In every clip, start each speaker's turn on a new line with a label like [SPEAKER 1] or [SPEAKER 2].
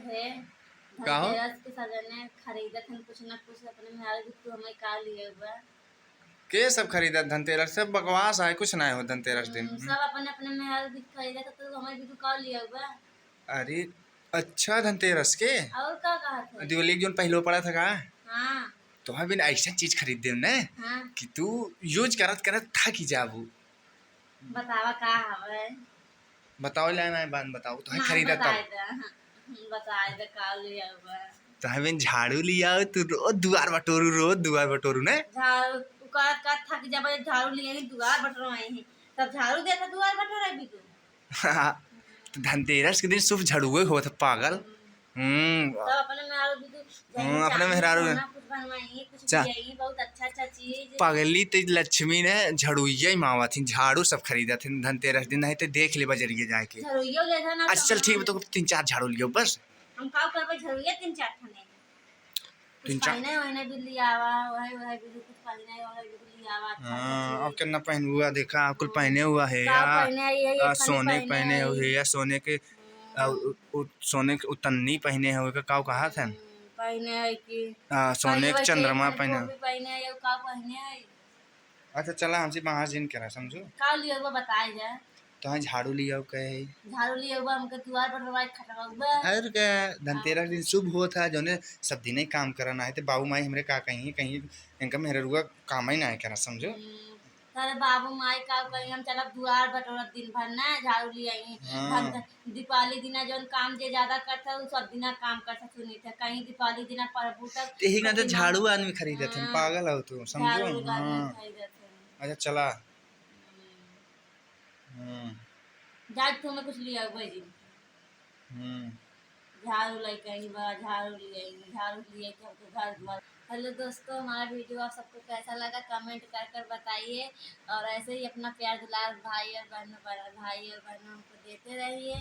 [SPEAKER 1] है
[SPEAKER 2] का हो?
[SPEAKER 1] धनतेरस के सजने खरीदत हन कुछ न कुछ अपने मेहरारू भी तू हमें का लिए हुआ।
[SPEAKER 2] के सब खरीदा धनतेरस? सब बकवास है, कुछ ना हो धनतेरस दिन।
[SPEAKER 1] सब अपने अपने मेहरारू भी खरीदत तो हमें भी तू का लिए हुआ।
[SPEAKER 2] अरे अच्छा, धनतेरस के
[SPEAKER 1] और का कहा थे।
[SPEAKER 2] दिवाली के जोन पहलो पड़ा था का,
[SPEAKER 1] हाँ
[SPEAKER 2] तो बिन ऐसा चीज खरीद दे न
[SPEAKER 1] हाँ
[SPEAKER 2] कि तू यूज करत करत थक ही जाबू।
[SPEAKER 1] बतावा का हवे।
[SPEAKER 2] बताओ ला ना बात बताओ तो
[SPEAKER 1] हाँ
[SPEAKER 2] खरीदा तब।
[SPEAKER 1] बताए दे का लिए हुआ।
[SPEAKER 2] तो बिन झाड़ू लिया तू रोज दुआर बटोरू ने।
[SPEAKER 1] झाड़ू का थक जब झाड़ू लिए ही दुआर बटरवाई ही तब झाड़ू देता दुआर बटोरे भी तू।
[SPEAKER 2] तो धनतेरस के दिन शुभ झड़ुए हो था पागल।
[SPEAKER 1] तब अपने मेहरारू भी तू जाइए
[SPEAKER 2] अपने
[SPEAKER 1] चांदी
[SPEAKER 2] मेहरारू
[SPEAKER 1] सोना कुछ बनवाई कुछ
[SPEAKER 2] चा
[SPEAKER 1] दियाई बहुत अच्छा अच्छा चीज।
[SPEAKER 2] पगली तो लक्ष्मी ने झड़ुइया ही मावा थी, झाड़ू सब खरीदा थी धनतेरस दिन, नहीं तो देख ले बजरिए जाके।
[SPEAKER 1] झड़ुइयो ले था ना
[SPEAKER 2] अच्छा चल ठीक है, तो 3-4 झाड़ू लियो बस।
[SPEAKER 1] हम का करबे झड़ुइया 3-4 ठने कुछ
[SPEAKER 2] 3-4
[SPEAKER 1] पहने वहने भी लिया आवा वही भी कुछ पहने वही भी लिया आवा अच्छा अच्छा
[SPEAKER 2] अब
[SPEAKER 1] चीज।
[SPEAKER 2] कितना पहन हुआ देखा, कुल पहने हुआ है
[SPEAKER 1] का
[SPEAKER 2] या
[SPEAKER 1] पहने आई है ये खनी
[SPEAKER 2] सोने
[SPEAKER 1] पहने
[SPEAKER 2] पहने
[SPEAKER 1] आई।
[SPEAKER 2] हुए या सोने के सोने के उतन्नी पहने हुए का कहा था।
[SPEAKER 1] पहने है कि
[SPEAKER 2] सोने के
[SPEAKER 1] वैसे
[SPEAKER 2] चंद्रमा
[SPEAKER 1] खनी
[SPEAKER 2] पहने।
[SPEAKER 1] टोपी पहने है का पहने है।
[SPEAKER 2] अच्छा चला हमसे महाजिन करा समझो।
[SPEAKER 1] का लिए वो बताए जा।
[SPEAKER 2] तो हाँ झाड़ू लिया कहे।
[SPEAKER 1] झाड़ू लिए हुआ हमके द्वार पर रवाई खटवा
[SPEAKER 2] अरे क्या धनतेरस दिन शुभ हो था जो ने सब दिन ही काम करना है, तो बाबू माई हमरे का कहीं कहीं इनका मेहरा रुआ काम ही ना है करना समझो।
[SPEAKER 1] तारे बाबू माई का कहीं हम चलब दुआर बटोरत दिन भर ना झाड़ू लिए आई।
[SPEAKER 2] हाँ
[SPEAKER 1] दीपावली दिना जौन काम जे ज्यादा करता उ सब दिना काम करता सुनी थे कहीं दीपावली दिना प्रभु तक
[SPEAKER 2] यही ना तो
[SPEAKER 1] प्रतिमा।
[SPEAKER 2] झाड़ू आदमी खरीदे थे, पागल हो तू समझो।
[SPEAKER 1] झाड़ू
[SPEAKER 2] हाँ
[SPEAKER 1] आदमी खरीदत है।
[SPEAKER 2] अच्छा चला। हम्म
[SPEAKER 1] जाट तो मैं कुछ लिया भाई जी।
[SPEAKER 2] हम्म
[SPEAKER 1] झाड़ू लेके आई बा झाड़ू लिए कि हमको घर द्वार। हेलो दोस्तों हमारा वीडियो आप सबको कैसा लगा कमेंट कर कर बताइए और ऐसे ही अपना प्यार दुलार भाई और बहनों हमको देते रहिए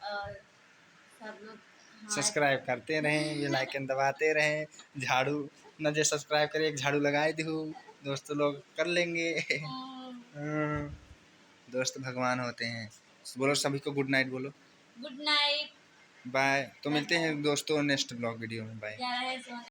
[SPEAKER 1] और सब लोग हमारे।
[SPEAKER 2] सब्सक्राइब करते रहें, बेल आइकन दबाते रहें। झाड़ू न जो सब्सक्राइब करे एक झाड़ू लगाए दू, दोस्तों लोग कर लेंगे। हाँ, दोस्त भगवान होते हैं। बोलो सभी को गुड नाइट बोलो।
[SPEAKER 1] Good night.
[SPEAKER 2] बाय। तो मिलते हैं दोस्तों नेक्स्ट ब्लॉग वीडियो में। बाय।
[SPEAKER 1] जा रहे हैं सोने।